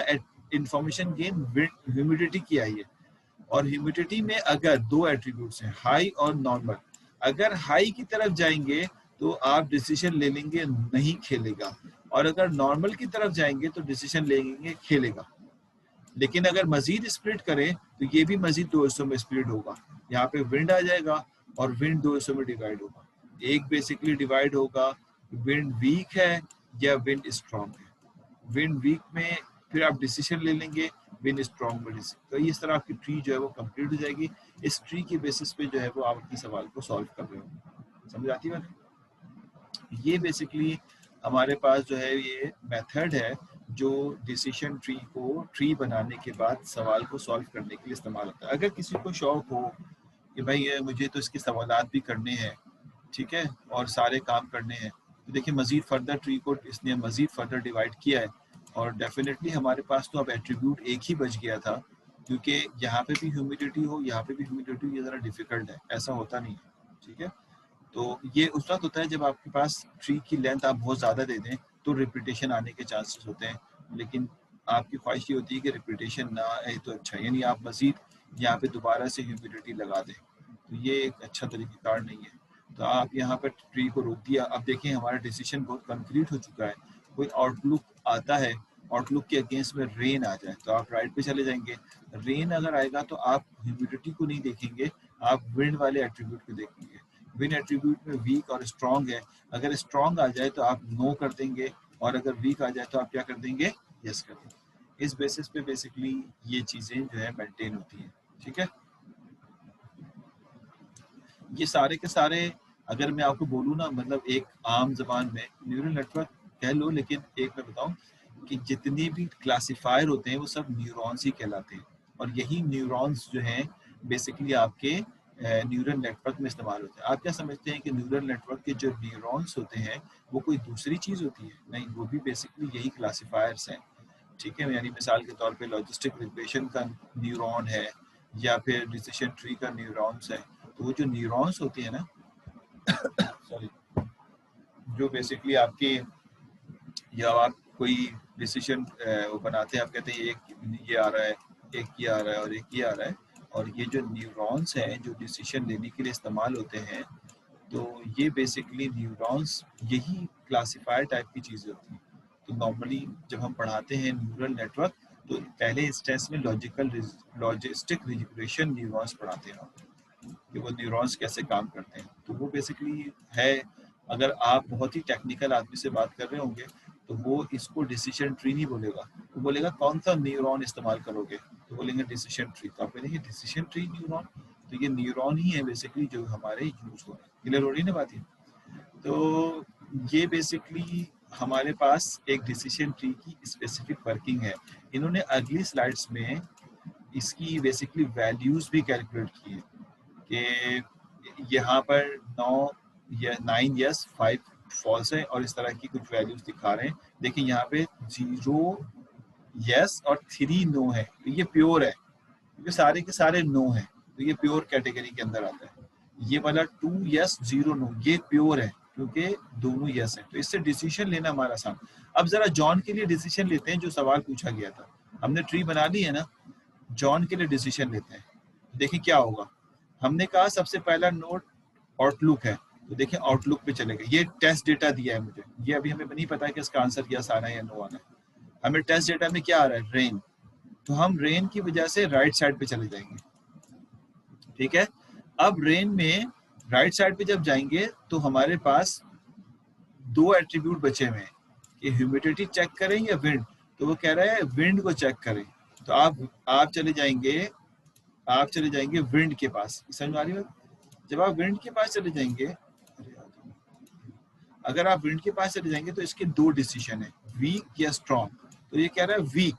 इंफॉर्मेशन गेन ह्यूमिडिटी की आई है। और ह्यूमिडिटी में अगर 2 एट्रीब्यूट्स हैं, हाई और नॉर्मल, अगर हाई की तरफ जाएंगे तो आप डिसीजन ले लेंगे नहीं खेलेगा, और अगर नॉर्मल की तरफ जाएंगे तो डिसीजन लेंगे खेलेगा। लेकिन अगर मजीद स्प्लिट करें तो ये भी मजीद 2 हिस्सों में स्प्लिट होगा। यहाँ पे विंड आ जाएगा और विंड 2 हिस्सों में डिवाइड होगा। एक बेसिकली डिवाइड होगा विंड वीक है या विंड स्ट्रॉन्ग है। विंड वीक में फिर आप डिसीजन ले लेंगे, विंड स्ट्रॉन्ग में डिसीजन। तो इस तरह आपकी ट्री जो है वो कंप्लीट हो जाएगी। इस ट्री के बेसिस पे जो है वो आप अपने सवाल को सॉल्व कर रहे हो। समझ आती है? ये बेसिकली हमारे पास जो है ये मेथड है जो डिसीजन ट्री को ट्री बनाने के बाद सवाल को सॉल्व करने के लिए इस्तेमाल होता है। अगर किसी को शौक हो कि भाई ये मुझे तो इसके सवालात भी करने हैं, ठीक है, और सारे काम करने हैं, तो देखिए मजीद फर्दर ट्री को इसने मजीद फर्दर डिवाइड किया है, और डेफिनेटली हमारे पास तो अब एट्रीब्यूट एक ही बच गया था, क्योंकि यहाँ पे भी ह्यूमिडिटी हो, यहाँ पे भी ह्यूमिडिटी, ये ज़रा डिफिकल्ट है, ऐसा होता नहीं है, ठीक है। तो ये उस वक्त होता है जब आपके पास ट्री की लेंथ आप बहुत ज़्यादा दे दें तो रिपीटेशन आने के चांसेस होते हैं, लेकिन आपकी ख्वाहिश ये होती है कि रिपीटेशन ना आए तो अच्छा, यानी आप मज़ीद यहाँ पे दोबारा से ह्यूमिडिटी लगा दें, तो ये एक अच्छा तरीक़ेकार नहीं है। तो आप यहाँ पर ट्री को रोक दिया। अब देखें हमारा डिसीजन बहुत कंक्रीट हो चुका है, कोई आउटलुक आता है, आउटलुक के अगेंस्ट में रेन आ जाए तो आप राइट पे चले जाएंगे। रेन अगर आएगा तो आप ह्यूमिडिटी को नहीं देखेंगे, आप विंड वाले एट्रीब्यूट को देखेंगे। विंड एट्रीब्यूट में वीक और स्ट्रॉन्ग है, अगर स्ट्रॉन्ग आ जाए तो आप नो कर देंगे, और अगर वीक आ जाए तो आप क्या कर देंगे, यस कर देंगे। इस बेसिस पे बेसिकली ये चीज़ें जो है मेंटेन होती हैं। ठीक है, ये सारे के सारे अगर मैं आपको बोलूँ ना, मतलब एक आम जबान में न्यूरल नेटवर्क कह लो, लेकिन एक मैं बताऊँ कि जितने भी क्लासिफायर होते हैं वो सब न्यूरॉन्स ही कहलाते हैं, और यही न्यूरॉन्स जो हैं बेसिकली आपके न्यूरल नेटवर्क में इस्तेमाल होते हैं। आप क्या समझते हैं कि न्यूरल नेटवर्क के जो न्यूरॉन्स होते हैं वो कोई दूसरी चीज़ होती है? नहीं, वो भी बेसिकली यही क्लासिफायर्स हैं। ठीक है, यानी मिसाल के तौर पे लॉजिस्टिक रिग्रेशन का न्यूरॉन है या फिर डिसीजन ट्री का न्यूरॉन्स है, तो वो जो न्यूरॉन्स होती है ना सॉरी, जो बेसिकली आपके, या आप कोई डिसीजन वो बनाते हैं, आप कहते हैं एक ये आ रहा है, एक ये आ रहा है और एक ये आ रहा है, और ये जो न्यूरॉन्स हैं जो डिसीजन लेने के लिए इस्तेमाल होते हैं, तो ये बेसिकली न्यूरॉन्स यही क्लासिफायर टाइप की चीज़ें होती हैं। तो नॉर्मली जब हम पढ़ाते हैं न्यूरल नेटवर्क तो पहले इंस्टेंस में लॉजिस्टिक रिग्रेशन न्यूरॉन्स पढ़ाते हैं कि वो न्यूरॉन्स कैसे काम करते हैं। तो वो बेसिकली है, अगर आप बहुत ही टेक्निकल आदमी से बात कर रहे होंगे तो वो इसको डिसीजन ट्री नहीं बोलेगा, वो बोलेगा कौन सा न्यूरॉन इस्तेमाल करोगे, तो बोलेंगे डिसीजन ट्री। तो आप कहेंगे डिसीजन ट्री न्यूरॉन, तो ये न्यूरॉन ही है बेसिकली जो हमारे यूज हो रहे हैं। क्लियर हो रही है ना बात? तो ये बेसिकली हमारे पास एक डिसीजन ट्री की स्पेसिफिक वर्किंग है। इन्होंने अगली स्लाइड्स में इसकी बेसिकली वैल्यूज भी कैलकुलेट की है कि यहाँ पर 9 यस 5 फॉल्स है और इस तरह की कुछ वैल्यूज दिखा रहे हैं। देखिए यहाँ पे 0 यस और 3 नो है, तो ये प्योर है क्योंकि सारे के सारे नो है, तो ये प्योर कैटेगरी के अंदर आता है। ये वाला 2 यस 0 नो ये प्योर है क्योंकि दोनों यस है, तो इससे डिसीजन लेना हमारा आसान। अब जरा जॉन के लिए डिसीजन लेते हैं, जो सवाल पूछा गया था। हमने ट्री बना ली है ना, जॉन के लिए डिसीजन लेते हैं। देखिए क्या होगा, हमने कहा सबसे पहला नोट आउटलुक है, तो देखिए आउटलुक पे चलेगा। ये टेस्ट डेटा दिया है मुझे, ये अभी हमें नहीं पता है कि इसका आंसर यस आना है या नो आना है। हमें टेस्ट डेटा में क्या आ रहा है, रेन, तो हम रेन की वजह से राइट साइड पे चले जाएंगे। ठीक है, अब रेन में राइट साइड पे जब जाएंगे तो हमारे पास 2 एट्रीब्यूट बचे हुए हैं कि ह्यूमिडिटी चेक करें या विंड, तो वो कह रहा है विंड को चेक करें। तो आप चले जाएंगे विंड के पास। समझ आ रही है? जब आप विंड के पास चले जाएंगे, अगर आप विंड के पास चले जाएंगे तो इसके 2 डिसीजन है, वीक या स्ट्रॉन्ग। तो ये कह रहा है वीक,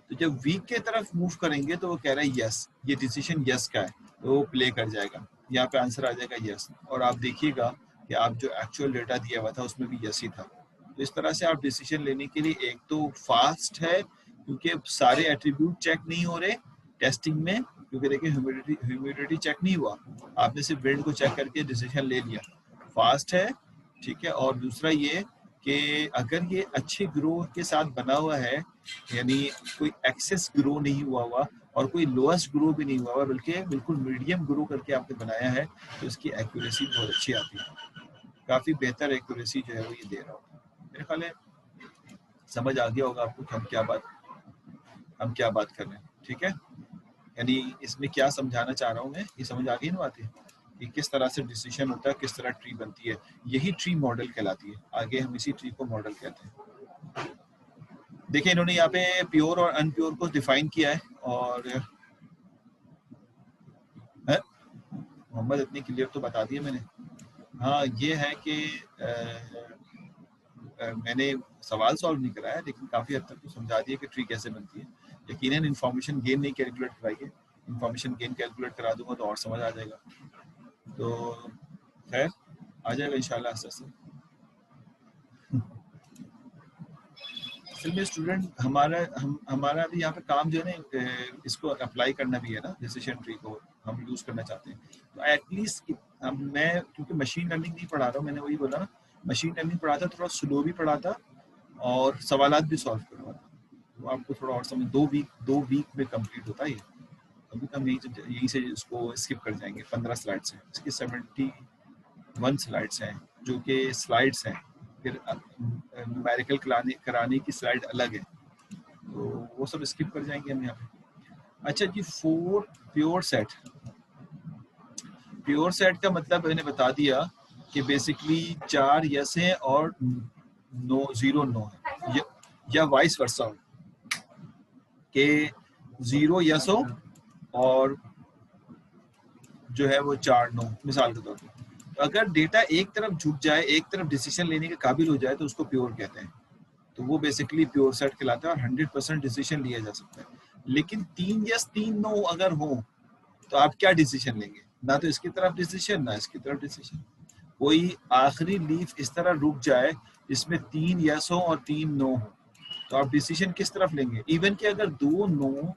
तो जब वीक के तरफ मूव करेंगे तो वो कह रहा है यस, ये डिसीजन यस का है, तो वो प्ले कर जाएगा, यहाँ पे आंसर आ जाएगा यस। और आप देखिएगा कि आप जो एक्चुअल डेटा दिया हुआ था उसमें भी यस ही था। तो इस तरह से आप डिसीजन लेने के लिए, एक तो फास्ट है क्योंकि सारे एट्रीब्यूट चेक नहीं हो रहे टेस्टिंग में, क्योंकि देखिए ह्यूमिडिटी चेक नहीं हुआ, आपने सिर्फ विंड को चेक करके डिसीजन ले लिया, फास्ट है। ठीक है, और दूसरा ये कि अगर ये अच्छे ग्रो के साथ बना हुआ है, यानी कोई एक्सेस ग्रो नहीं हुआ हुआ और कोई लोएस्ट ग्रो भी नहीं हुआ हुआ, बल्कि बिल्कुल मीडियम ग्रो करके आपने बनाया है, तो इसकी एक्यूरेसी बहुत अच्छी आती है, काफ़ी बेहतर एक्यूरेसी जो है वो ये दे रहा होता है। मेरे ख्याल है समझ आ गया होगा आपको कि हम क्या बात कर रहे हैं। ठीक है, यानी इसमें क्या समझाना चाह रहा हूँ मैं, ये समझ आ गई ना बातें कि किस तरह से डिसीजन होता है, किस तरह ट्री बनती है। यही ट्री मॉडल कहलाती है, आगे हम इसी ट्री को मॉडल कहते हैं। देखिए इन्होंने यहाँ पे प्योर और अनप्योर को डिफाइन किया है, और मोहम्मद इतनी क्लियर तो बता दिया मैंने। हाँ, ये है कि मैंने सवाल सॉल्व नहीं कराया, लेकिन काफ़ी हद तक तो समझा दिया कि ट्री कैसे बनती है। यकीनन इन्फॉर्मेशन गेन नहीं कैलकुलेट कराइए, इन्फॉर्मेशन गेन कैलकुलेट करा दूंगा तो और समझ आ जाएगा। तो खैर आ जाएगा इंशाल्लाह आस्ते आस्ते। असल में स्टूडेंट हमारा भी यहाँ पे काम जो है ना, इसको अप्लाई करना भी है ना, डिसीजन ट्री को हम यूज करना चाहते हैं। तो एटलीस्ट मैं क्योंकि मशीन लर्निंग नहीं पढ़ा रहा हूँ, मैंने वही बोला ना, मशीन लर्निंग पढ़ाता थोड़ा स्लो भी पढ़ाता और सवालात भी सॉल्व करवाता, तो आपको थोड़ा और समझ 2 वीक में कंप्लीट होता है ये। अभी हम यहीं से इसको स्किप कर जाएंगे 15 स्लाइड से, इसकी 71 स्लाइड्स हैं जो कि स्लाइड्स हैं, फिर न्यूमेरिकल कराने की स्लाइड अलग है, तो वो सब स्किप कर जाएंगे हम यहाँ पे। अच्छा जी, 4 प्योर सेट का मतलब मैंने बता दिया कि बेसिकली 4 यस हैं और 0 नो है, या वाइस वर्सा हो कि 0 यस हो और जो है वो 4 नो, मिसाल के तौर पर। तो अगर डेटा एक तरफ झुक जाए, एक तरफ डिसीजन लेने के काबिल हो जाए, तो उसको प्योर कहते हैं। तो वो बेसिकली प्योर सेट कहलाता है और 100% डिसीजन लिया जा सकता है। लेकिन 3 यस 3 नो अगर हो तो आप क्या डिसीजन लेंगे? ना तो इसकी तरफ डिसीजन, ना इसकी तरफ डिसीजन। कोई आखिरी लीफ इस तरह रुक जाए जिसमें 3 यस हो और 3 नो हो, तो आप डिसीजन किस तरफ लेंगे? इवन कि अगर 2 नो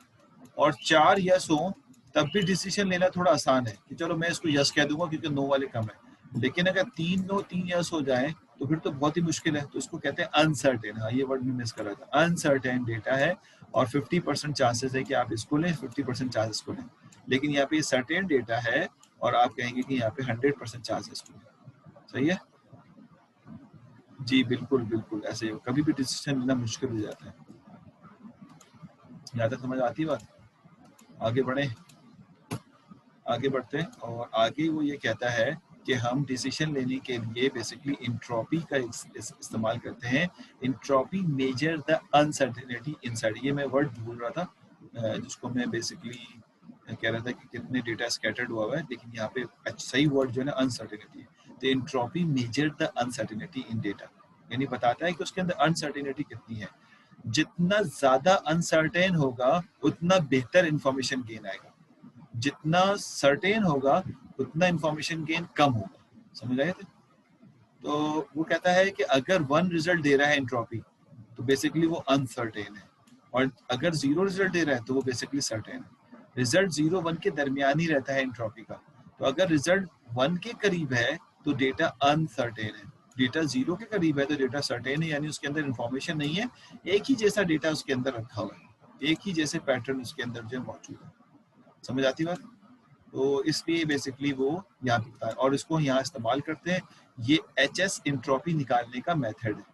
और 4 यस हो तब भी डिसीजन लेना थोड़ा आसान है कि चलो मैं इसको यस कह दूंगा क्योंकि नो वाले कम है। लेकिन अगर 3 नो 3 यस हो जाए तो फिर तो बहुत ही मुश्किल है। तो इसको कहते हैं अनसर्टेन। हाँ, ये वर्ड भी मिस कर रहा था। अनसर्टेन डेटा है और 50% चांसेस है कि आप इसको लें, 50% चांसेस को लें। लेकिन यहाँ पे सर्टेन डेटा है और आप कहेंगे कि यहाँ पे 100% चांसेस को लें। सही है जी, बिल्कुल बिल्कुल ऐसे ही। कभी भी डिसीजन लेना मुश्किल हो जाता है। यहाँ तक समझ आती है बात? आगे बढ़े, आगे बढ़ते हैं। और आगे वो ये कहता है कि हम डिसीजन लेने के लिए बेसिकली इंट्रोपी का इस्तेमाल करते हैं। Entropy measure the uncertainty inside. ये मैं वर्ड भूल रहा था जिसको मैं बेसिकली कह रहा था कि कितने डेटा स्कैटर्ड हुआ है, लेकिन यहाँ पे सही वर्ड जो है ना अनसर्टेनिटी है। तो entropy measure the uncertainty in data, यानी बताता है कि उसके अंदर अनसर्टेनिटी कितनी है। जितना ज्यादा अनसर्टेन होगा उतना बेहतर इंफॉर्मेशन गेन आएगा, जितना सर्टेन होगा उतना इंफॉर्मेशन गेन कम होगा। समझ आए थे? तो वो कहता है कि अगर 1 रिजल्ट दे रहा है एंट्रोपी तो बेसिकली वो अनसर्टेन है, और अगर 0 रिजल्ट दे रहा है तो वो बेसिकली सर्टेन है। रिजल्ट 0 1 के दरमियान ही रहता है एंट्रोपी का। तो अगर रिजल्ट 1 के करीब है तो डेटा अनसर्टेन है, डेटा 0 के करीब है तो डेटा सर्टेन है, यानी उसके अंदर इंफॉर्मेशन नहीं है, एक ही जैसा डेटा उसके अंदर रखा हुआ है, एक ही जैसे पैटर्न उसके अंदर जो मौजूद है। समझ आती बात? तो इसलिए बेसिकली वो यहाँ पे बताया और इसको यहाँ इस्तेमाल करते हैं। ये HS इंट्रोपी निकालने का मेथड है।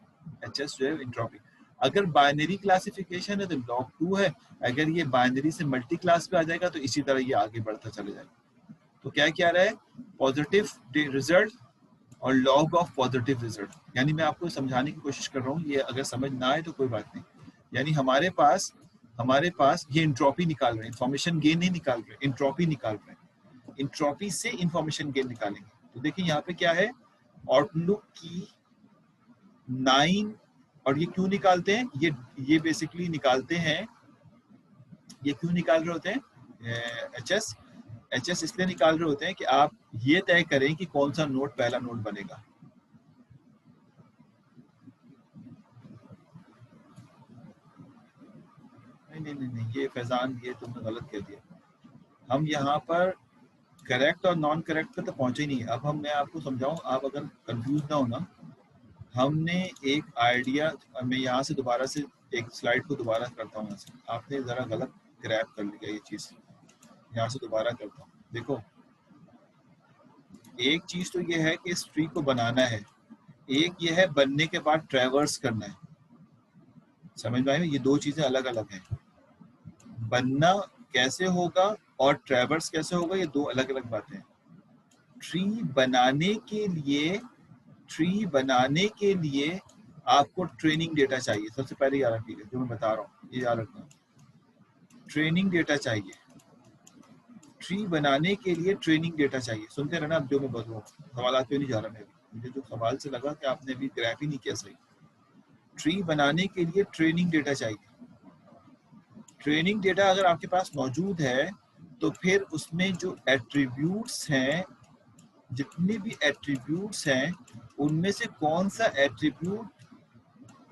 HS जो है इंट्रोपी। अगर बाइनरी क्लासिफिकेशन है तो log 2 है, अगर ये बाइनरी से मल्टी क्लास पे आ जाएगा तो इसी तरह ये आगे बढ़ता चले जाएगा। तो क्या क्या रहा है? पॉजिटिव रिजल्ट और लॉग ऑफ पॉजिटिव रिजल्ट। यानी मैं आपको समझाने की कोशिश कर रहा हूँ, ये अगर समझ ना आए तो कोई बात नहीं। यानी हमारे पास ये इंट्रोपी निकाल रहे हैं, इंफॉर्मेशन गेन नहीं निकाल रहे, इंट्रोपी निकाल रहे हैं। इंट्रोपी से इंफॉर्मेशन गेन निकालेंगे। तो देखिए यहाँ पे क्या है, आउटलुक की 9, और ये क्यों निकालते हैं? ये बेसिकली निकालते हैं, ये क्यों निकाल रहे होते हैं? एचएस इसलिए निकाल रहे होते हैं कि आप ये तय करें कि कौन सा नोड पहला नोड बनेगा। नहीं, ये फैजान, ये तुमने गलत कह दिया। हम यहाँ पर करेक्ट और नॉन करेक्ट पे तो पहुंचे ही नहीं। अब मैं आपको समझाऊं, आप अगर कंफ्यूज ना हो ना, हमने एक आइडिया, मैं यहाँ से दोबारा से एक स्लाइड को दोबारा करता हूँ। आपने ज़रा गलत ग्रैब कर लिया ये चीज़, यहाँ से दोबारा करता हूँ। देखो, एक चीज़ तो ये है कि इस ट्री को बनाना है, एक ये है बनने के बाद ट्रैवर्स करना है। समझ में आए? ये दो चीज़ें अलग अलग हैं। बनना कैसे होगा और ट्रैवर्स कैसे होगा, ये दो अलग अलग बातें हैं। ट्री बनाने के लिए आपको ट्रेनिंग डेटा चाहिए। सबसे पहले याद रखिएगा, जो मैं बता रहा हूँ ये याद रखना, ट्रेनिंग डेटा चाहिए। ट्री बनाने के लिए ट्रेनिंग डेटा चाहिए। सुनते रहना, अब जो मैं बोल रहा हूँ, सवाल पे नहीं जा रहा मैं अभी। मुझे जो सवाल से लगा कि आपने अभी ग्राफ ही नहीं किया सही। ट्री बनाने के लिए ट्रेनिंग डेटा चाहिए। ट्रेनिंग डेटा अगर आपके पास मौजूद है तो फिर उसमें जो एट्रीब्यूट्स हैं, जितने भी एट्रीब्यूट्स हैं, उनमें से कौन सा एट्रीब्यूट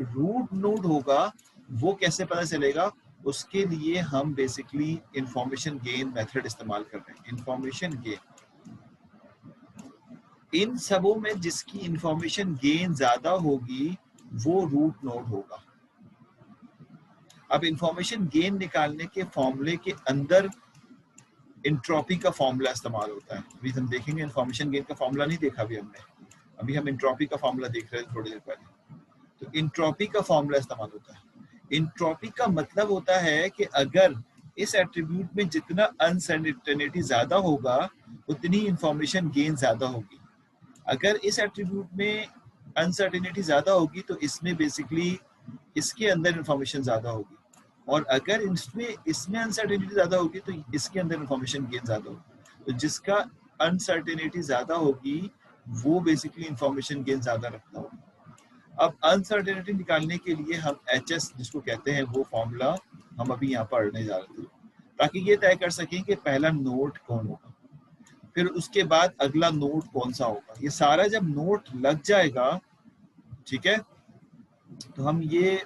रूट नोड होगा वो कैसे पता चलेगा? उसके लिए हम बेसिकली इंफॉर्मेशन गेन मेथड इस्तेमाल कर रहे हैं। इंफॉर्मेशन गेन, इन सबों में जिसकी इंफॉर्मेशन गेन ज्यादा होगी वो रूट नोड होगा। अब इंफॉर्मेशन गेन निकालने के फॉर्मूले के अंदर इंट्रोपी का फॉर्मूला इस्तेमाल होता है। अभी हम देखेंगे, इंफॉर्मेशन गेन का फॉर्मूला नहीं देखा अभी हमने, अभी हम इंट्रोपी का फॉर्मूला देख रहे थे थोड़ी देर पहले। तो इंट्रोपी का फॉर्मूला इस्तेमाल होता है। इंट्रोपी का मतलब होता है कि अगर इस एट्रीब्यूट में जितना अनसर्टेनिटी ज्यादा होगा उतनी इंफॉर्मेशन गेन ज्यादा होगी। अगर इस एट्रीब्यूट में अनसर्टेनिटी ज्यादा होगी तो इसमें बेसिकली इसके अंदर इंफॉर्मेशन ज्यादा होगी, और अगर इसमें अनसर्टेनिटी ज्यादा होगी तो इसके अंदर इंफॉर्मेशन गेन ज्यादा होगी। तो जिसका अनसर्टेनिटी ज्यादा होगी वो बेसिकली इंफॉर्मेशन गेन ज्यादा रखता होगा। अब अनसर्टेनिटी निकालने के लिए हम HS जिसको कहते हैं वो फॉर्मूला हम अभी यहाँ पढ़ने जा रहे थे, ताकि ये तय कर सकें कि पहला नोड कौन होगा, फिर उसके बाद अगला नोड कौन सा होगा। ये सारा जब नोड लग जाएगा, ठीक है, तो हम ये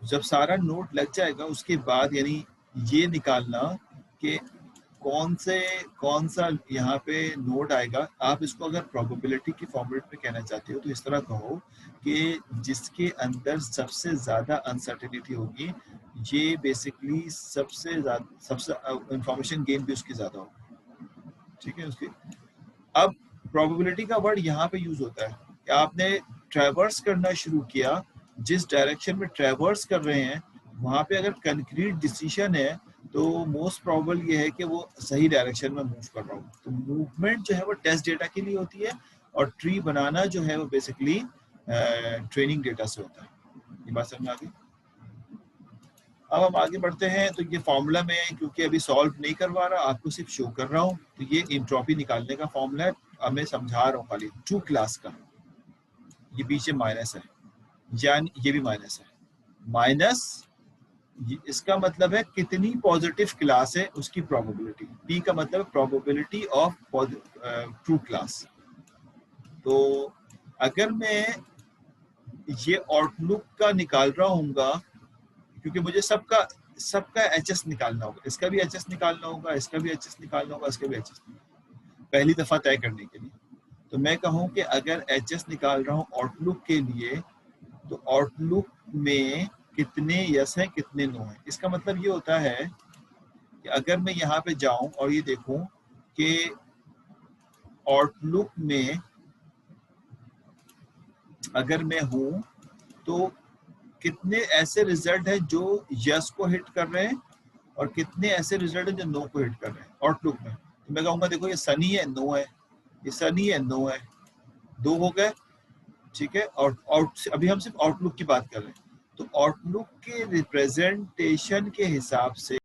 जब सारा नोड लग जाएगा उसके बाद यानी ये निकालना कि कौन सा यहाँ पे नोड आएगा। आप इसको अगर प्रोबेबिलिटी की फॉर्मेट में कहना चाहते हो तो इस तरह कहो कि जिसके अंदर सबसे ज्यादा अनसर्टेनिटी होगी ये बेसिकली सबसे इंफॉर्मेशन गेन भी उसकी ज्यादा होगी, ठीक है उसकी। अब प्रोबेबिलिटी का वर्ड यहाँ पे यूज होता है कि आपने ट्रैवर्स करना शुरू किया, जिस डायरेक्शन में ट्रैवर्स कर रहे हैं वहां पे अगर कंक्रीट डिसीजन है तो मोस्ट प्रोबेबल ये है कि वो सही डायरेक्शन में मूव कर रहा हूँ। तो मूवमेंट जो है वो टेस्ट डेटा के लिए होती है और ट्री बनाना जो है वो बेसिकली ट्रेनिंग डेटा से होता है। ये बात समझ आ गई? अब हम आगे बढ़ते हैं। तो ये फॉर्मूला में क्योंकि अभी सॉल्व नहीं करवा रहा, आपको सिर्फ शो कर रहा हूँ, तो ये इंट्रोपी निकालने का फॉर्मूला है। अब मैं समझा रहा हूँ खाली टू क्लास का, ये पीछे माइनस है, यानी ये भी माइनस है। माइनस इसका मतलब है कितनी पॉजिटिव क्लास है उसकी प्रोबेबिलिटी। पी का मतलब प्रोबेबिलिटी ऑफ ट्रू क्लास। तो अगर मैं ये आउटलुक का निकाल रहा हूँगा, क्योंकि मुझे सबका HS निकालना होगा, इसका भी HS निकालना होगा, इसका भी HS निकालना होगा, इसका भी HS पहली दफा तय करने के लिए। तो मैं कहूँ कि अगर HS निकाल रहा हूँ आउटलुक के लिए तो आउटलुक में कितने यस हैं कितने नो हैं। इसका मतलब ये होता है कि अगर मैं यहाँ पे जाऊं और ये देखूं कि आउटलुक में अगर मैं हूं तो कितने ऐसे रिजल्ट हैं जो यस को हिट कर रहे हैं और कितने ऐसे रिजल्ट हैं जो नो को हिट कर रहे हैं आउटलुक में। तो मैं कहूँगा देखो ये सनी है, नो है, ये सनी है, नो है, 2 हो गए, ठीक है। और अभी हम सिर्फ आउटलुक की बात कर रहे हैं। तो आउटलुक के रिप्रेजेंटेशन के हिसाब से